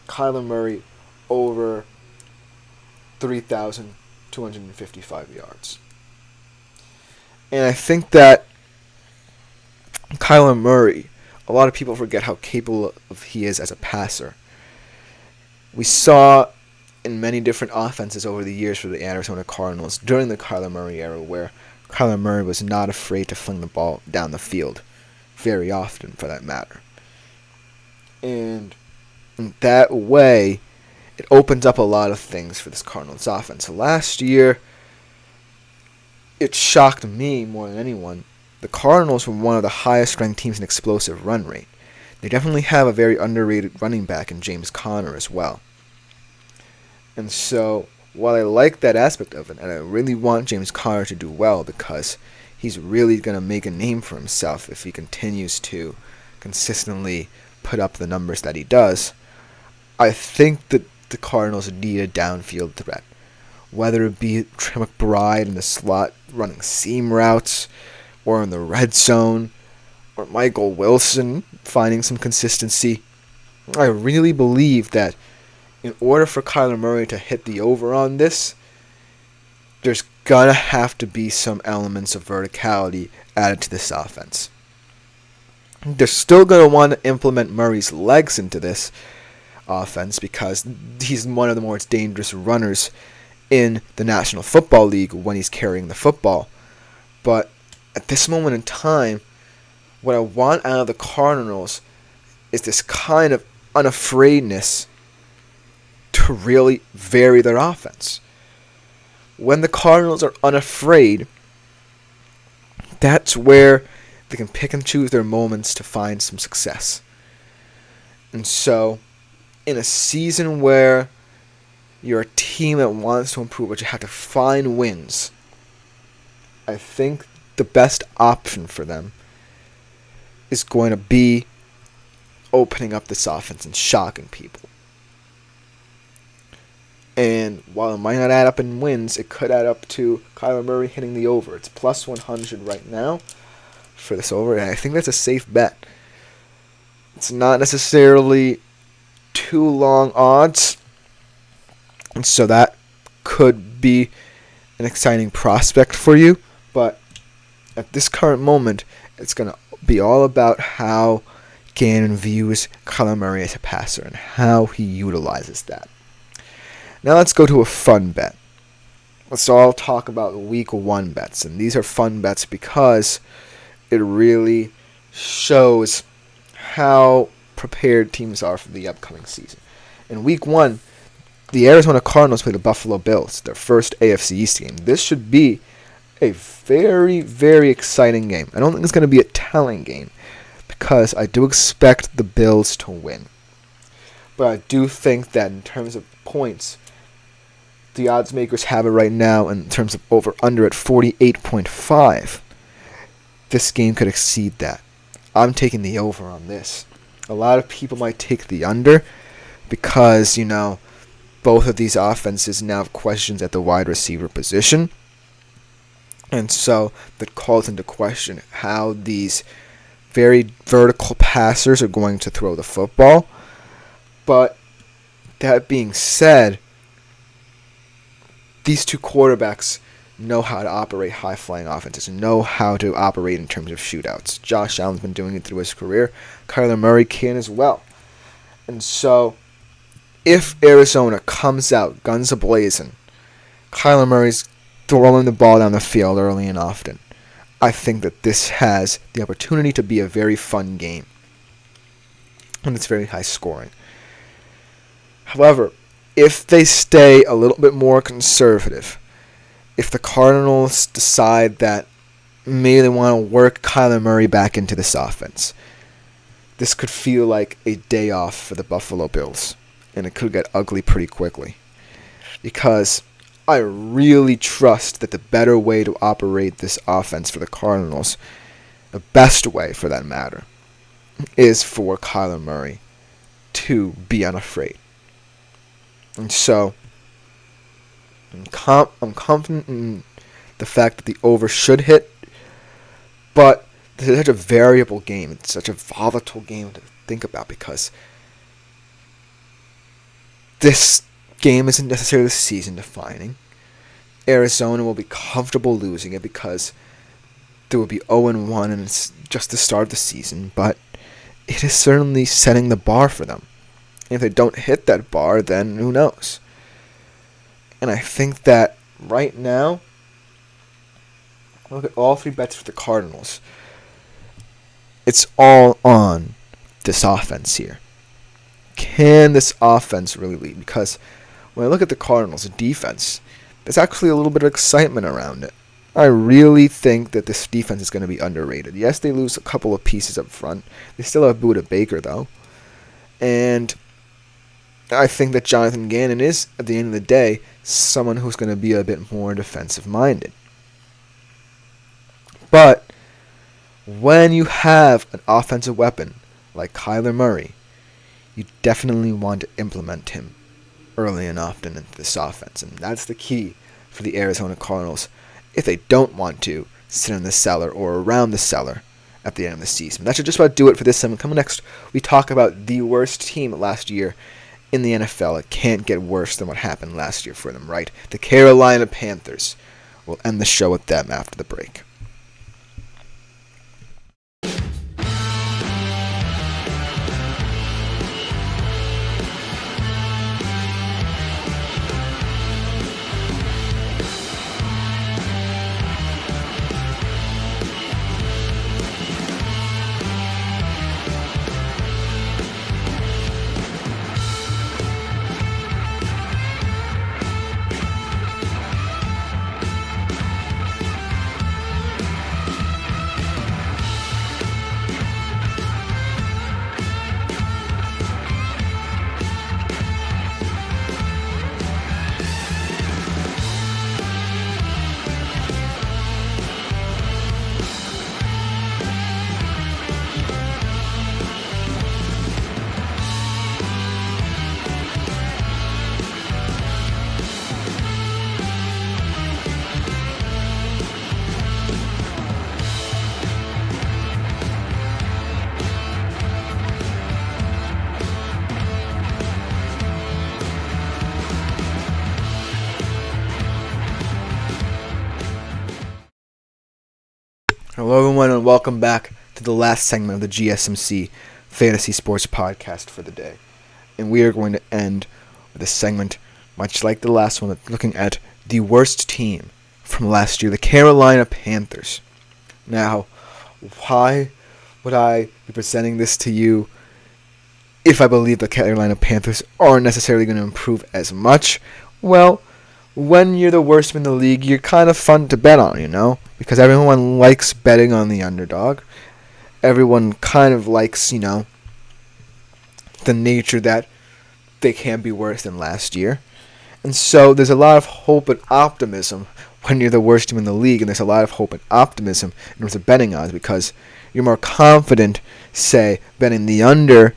Kyler Murray over 3,255 yards. And I think that Kyler Murray, a lot of people forget how capable he is as a passer. We saw in many different offenses over the years for the Arizona Cardinals during the Kyler Murray era where Kyler Murray was not afraid to fling the ball down the field, very often for that matter. And in that way, it opens up a lot of things for this Cardinals offense. Last year, it shocked me more than anyone. The Cardinals were one of the highest ranked teams in explosive run rate. They definitely have a very underrated running back in James Conner as well. And so, while I like that aspect of it, and I really want James Conner to do well because he's really going to make a name for himself if he continues to consistently put up the numbers that he does, I think that the Cardinals need a downfield threat. Whether it be Trey McBride in the slot running seam routes, or in the red zone, or Michael Wilson finding some consistency. I really believe that in order for Kyler Murray to hit the over on this, there's going to have to be some elements of verticality added to this offense. They're still going to want to implement Murray's legs into this offense because he's one of the most dangerous runners in the National Football League when he's carrying the football. But at this moment in time, what I want out of the Cardinals is this kind of unafraidness to really vary their offense. When the Cardinals are unafraid, that's where they can pick and choose their moments to find some success. And so, in a season where you're a team that wants to improve, but you have to find wins, I think the best option for them is going to be opening up this offense and shocking people. And while it might not add up in wins, it could add up to Kyler Murray hitting the over. It's plus 100 right now for this over, and I think that's a safe bet. It's not necessarily too long odds, and so that could be an exciting prospect for you. But at this current moment, it's going to be all about how Gannon views Kyler Murray as a passer and how he utilizes that. Now let's go to a fun bet. Let's all talk about week 1 bets. And these are fun bets because it really shows how prepared teams are for the upcoming season. In week 1, the Arizona Cardinals play the Buffalo Bills, their first AFC East game. This should be a very, very exciting game. I don't think it's going to be a telling game because I do expect the Bills to win. But I do think that in terms of points, the odds makers have it right now in terms of over-under at 48.5. This game could exceed that. I'm taking the over on this. A lot of people might take the under because, both of these offenses now have questions at the wide receiver position. And so that calls into question how these very vertical passers are going to throw the football. But that being said, these two quarterbacks know how to operate high-flying offenses, know how to operate in terms of shootouts. Josh Allen's been doing it through his career. Kyler Murray can as well. And so, if Arizona comes out guns a-blazing, Kyler Murray's throwing the ball down the field early and often, I think that this has the opportunity to be a very fun game. and it's very high scoring. However, if they stay a little bit more conservative, if the Cardinals decide that maybe they want to work Kyler Murray back into this offense, this could feel like a day off for the Buffalo Bills, and it could get ugly pretty quickly. Because I really trust that the better way to operate this offense for the Cardinals, the best way for that matter, is for Kyler Murray to be unafraid. And so, I'm confident in the fact that the over should hit, but this is such a variable game. It's such a volatile game to think about because this game isn't necessarily season defining. Arizona will be comfortable losing it because they will be 0-1 and it's just the start of the season, but it is certainly setting the bar for them. And if they don't hit that bar, then who knows? And I think that right now, look at all three bets for the Cardinals. It's all on this offense here. Can this offense really lead? Because when I look at the Cardinals' defense, there's actually a little bit of excitement around it. I really think that this defense is going to be underrated. Yes, they lose a couple of pieces up front. They still have Budda Baker, though. And I think that Jonathan Gannon is, at the end of the day, someone who's going to be a bit more defensive-minded. But when you have an offensive weapon like Kyler Murray, you definitely want to implement him early and often into this offense. And that's the key for the Arizona Cardinals if they don't want to sit in the cellar or around the cellar at the end of the season. That should just about do it for this segment. Coming next, we talk about the worst team last year in the NFL. It can't get worse than what happened last year for them, right? The Carolina Panthers. We'll end the show with them after the break. Hello everyone and welcome back to the last segment of the GSMC Fantasy Sports Podcast for the day. And we are going to end with a segment much like the last one, looking at the worst team from last year, the Carolina Panthers. Now, why would I be presenting this to you if I believe the Carolina Panthers aren't necessarily going to improve as much? Well, when you're the worst in the league, you're kind of fun to bet on, you know? Because everyone likes betting on the underdog. Everyone kind of likes, the nature that they can be worse than last year. And so there's a lot of hope and optimism when you're the worst team in the league, and there's a lot of hope and optimism in terms of betting odds because you're more confident, say, betting the under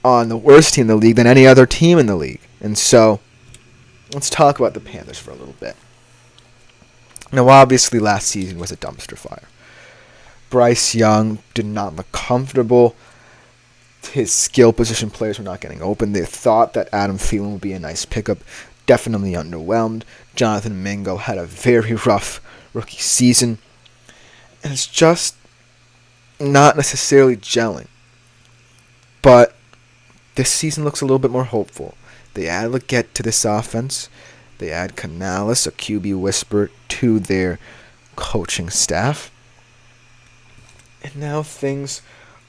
on the worst team in the league than any other team in the league. And so let's talk about the Panthers for a little bit. Now, obviously, last season was a dumpster fire. Bryce Young did not look comfortable. His skill position players were not getting open. They thought that Adam Thielen would be a nice pickup. Definitely underwhelmed. Jonathan Mingo had a very rough rookie season. And it's just not necessarily gelling. But this season looks a little bit more hopeful. They add Leggett to this offense. They add Canales, a QB whisperer, to their coaching staff. And now things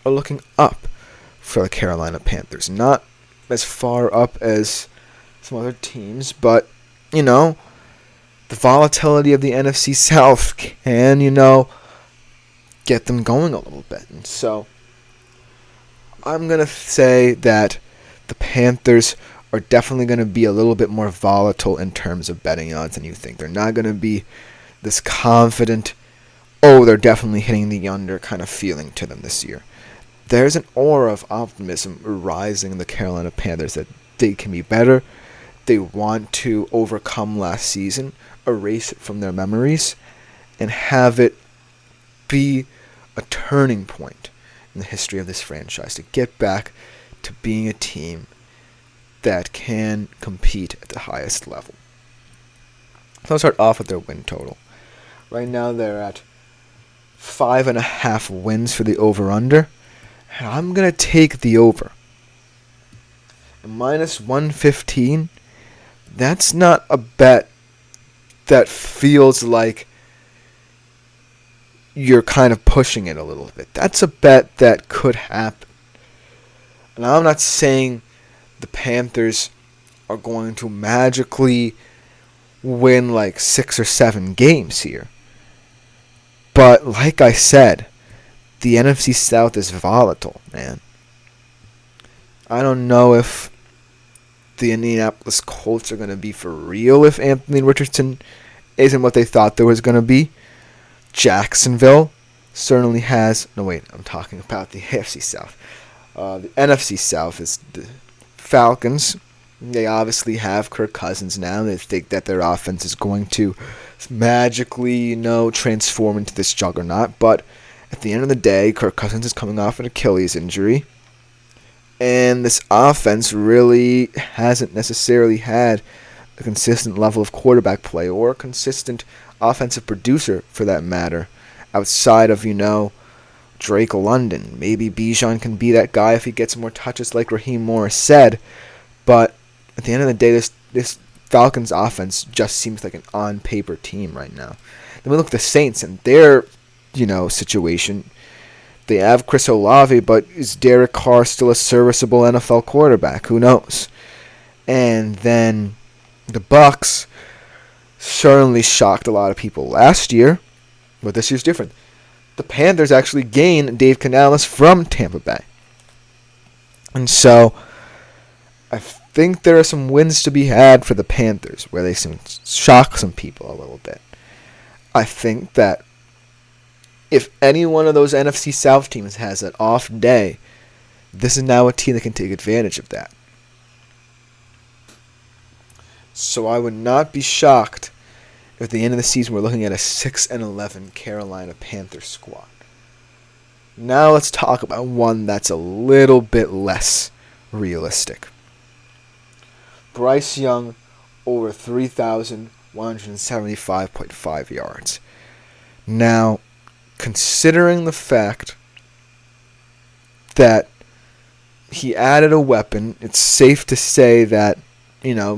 are looking up for the Carolina Panthers. Not as far up as some other teams, but, the volatility of the NFC South can, get them going a little bit. And so I'm going to say that the Panthers are definitely going to be a little bit more volatile in terms of betting odds than you think. They're not going to be this confident, they're definitely hitting the under kind of feeling to them this year. There's an aura of optimism rising in the Carolina Panthers that they can be better. They want to overcome last season, erase it from their memories, and have it be a turning point in the history of this franchise to get back to being a team that can compete at the highest level. So let's start off with their win total. Right now they're at 5.5 wins for the over-under. And I'm going to take the over. And minus 115, that's not a bet that feels like you're kind of pushing it a little bit. That's a bet that could happen. And I'm not saying the Panthers are going to magically win like 6 or 7 games here. But like I said, the NFC South is volatile, man. I don't know if the Indianapolis Colts are going to be for real if Anthony Richardson isn't what they thought there was going to be. Jacksonville certainly has... No, wait, I'm talking about the AFC South. The NFC South is the Falcons. They obviously have Kirk Cousins now. They think that their offense is going to magically, transform into this juggernaut. But at the end of the day, Kirk Cousins is coming off an Achilles injury. And this offense really hasn't necessarily had a consistent level of quarterback play or a consistent offensive producer, for that matter, outside of, Drake London. Maybe Bijan can be that guy if he gets more touches like Raheem Morris said. But at the end of the day, this Falcons offense just seems like an on-paper team right now. Then we look at the Saints and their, situation. They have Chris Olave, but is Derek Carr still a serviceable NFL quarterback? Who knows? And then the Bucs certainly shocked a lot of people last year, but this year's different. The Panthers actually gained Dave Canales from Tampa Bay. And so I think there are some wins to be had for the Panthers where they shock some people a little bit. I think that if any one of those NFC South teams has an off day, this is now a team that can take advantage of that. So I would not be shocked if at the end of the season we're looking at a 6-11 Carolina Panthers squad. Now let's talk about one that's a little bit less realistic. Bryce Young over 3,175.5 yards. Now, considering the fact that he added a weapon, it's safe to say that,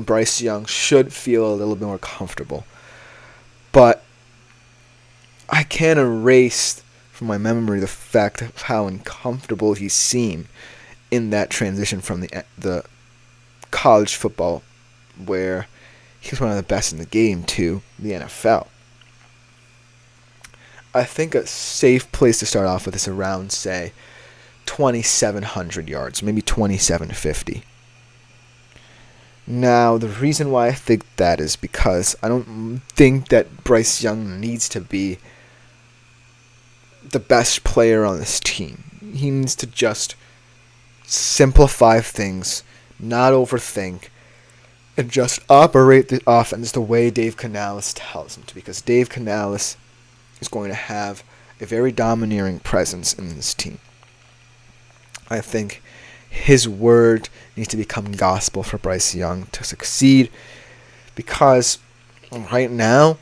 Bryce Young should feel a little bit more comfortable. But I can't erase from my memory the fact of how uncomfortable he seemed in that transition from the college football, where he was one of the best in the game, to the NFL. I think a safe place to start off with is around, say, 2,700 yards, maybe 2,750. Now, the reason why I think that is because I don't think that Bryce Young needs to be the best player on this team. He needs to just simplify things, not overthink, and just operate the offense the way Dave Canales tells him to, because Dave Canales is going to have a very domineering presence in this team. I think his word needs to become gospel for Bryce Young to succeed, because right now,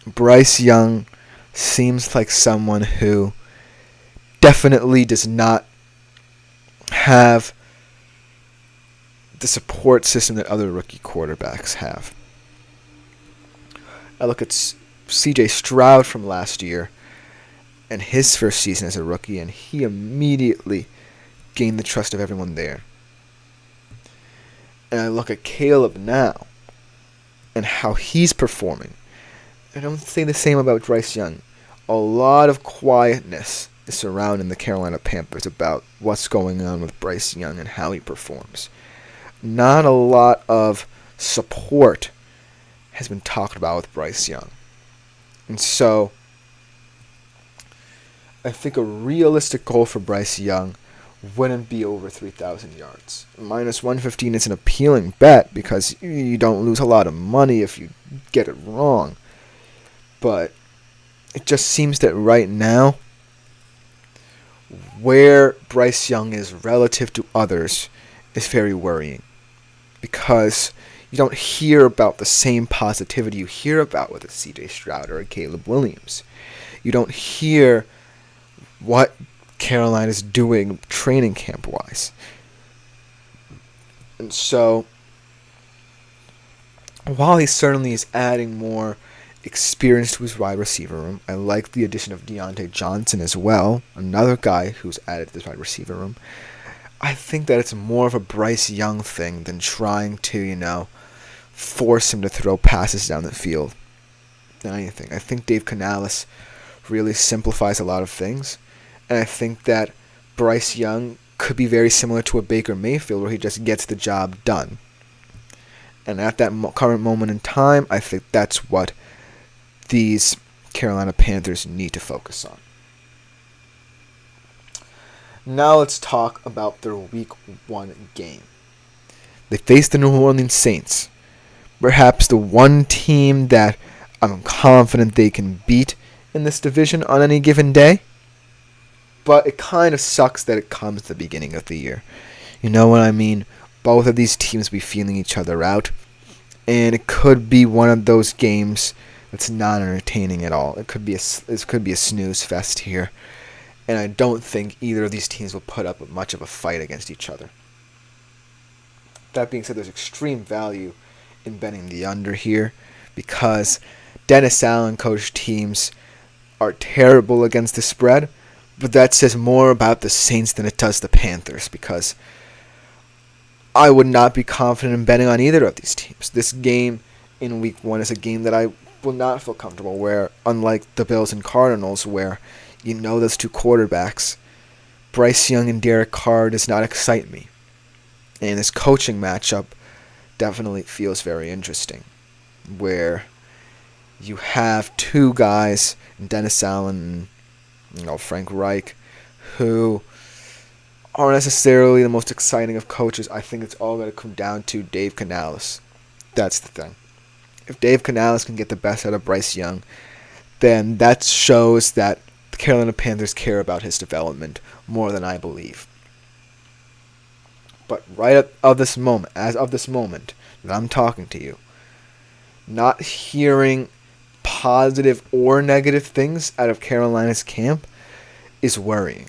Bryce Young seems like someone who definitely does not have the support system that other rookie quarterbacks have. I look at C.J. Stroud from last year and his first season as a rookie, and he immediately gain the trust of everyone there. And I look at Caleb now and how he's performing. I don't say the same about Bryce Young. A lot of quietness is surrounding the Carolina Panthers about what's going on with Bryce Young and how he performs. Not a lot of support has been talked about with Bryce Young. And so, I think a realistic goal for Bryce Young wouldn't be over 3,000 yards. Minus 115 is an appealing bet because you don't lose a lot of money if you get it wrong. But it just seems that right now, where Bryce Young is relative to others is very worrying. Because you don't hear about the same positivity you hear about with a C.J. Stroud or a Caleb Williams. You don't hear what Carolina's doing training camp-wise. And so, while he certainly is adding more experience to his wide receiver room, I like the addition of Deontay Johnson as well, another guy who's added to this wide receiver room. I think that it's more of a Bryce Young thing than trying to, force him to throw passes down the field than anything. I think Dave Canales really simplifies a lot of things, and I think that Bryce Young could be very similar to a Baker Mayfield where he just gets the job done. And at that current moment in time, I think that's what these Carolina Panthers need to focus on. Now let's talk about their Week 1 game. They face the New Orleans Saints. Perhaps the one team that I'm confident they can beat in this division on any given day. But it kind of sucks that it comes at the beginning of the year. You know what I mean? Both of these teams be feeling each other out. And it could be one of those games that's not entertaining at all. It could be a snooze fest here. And I don't think either of these teams will put up much of a fight against each other. That being said, there's extreme value in betting the under here because Dennis Allen coached teams are terrible against the spread, but that says more about the Saints than it does the Panthers because I would not be confident in betting on either of these teams. This game in Week 1 is a game that I will not feel comfortable where, unlike the Bills and Cardinals, where those two quarterbacks, Bryce Young and Derek Carr, does not excite me. And this coaching matchup definitely feels very interesting, where you have two guys, Dennis Allen and Frank Reich, who aren't necessarily the most exciting of coaches. I think it's all going to come down to Dave Canales. That's the thing. If Dave Canales can get the best out of Bryce Young, then that shows that the Carolina Panthers care about his development more than I believe. But as of this moment that I'm talking to you, not hearing positive or negative things out of Carolina's camp is worrying.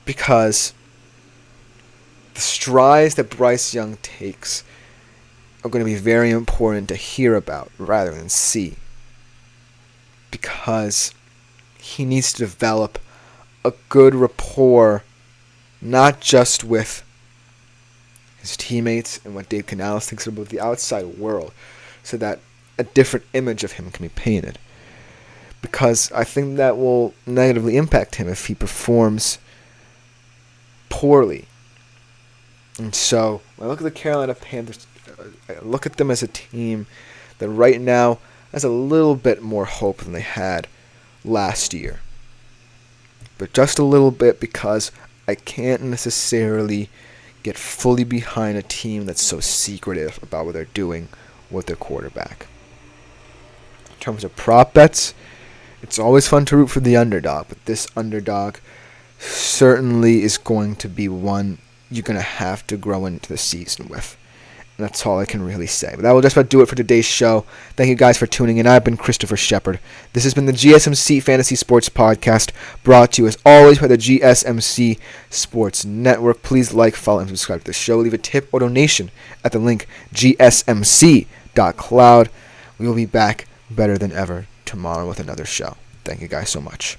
Because the strides that Bryce Young takes are going to be very important to hear about rather than see. Because he needs to develop a good rapport, not just with his teammates and what Dave Canales thinks about the outside world, so that a different image of him can be painted. Because I think that will negatively impact him if he performs poorly. And so, when I look at the Carolina Panthers, I look at them as a team that right now has a little bit more hope than they had last year. But just a little bit, because I can't necessarily get fully behind a team that's so secretive about what they're doing with their quarterback. In terms of prop bets, it's always fun to root for the underdog, but this underdog certainly is going to be one you're going to have to grow into the season with. And that's all I can really say. But that will just about do it for today's show. Thank you guys for tuning in. I've been Christopher Shepard. This has been the GSMC Fantasy Sports Podcast, brought to you as always by the GSMC Sports Network. Please like, follow, and subscribe to the show. Leave a tip or donation at the link gsmc.cloud. We will be back better than ever tomorrow with another show. Thank you guys so much.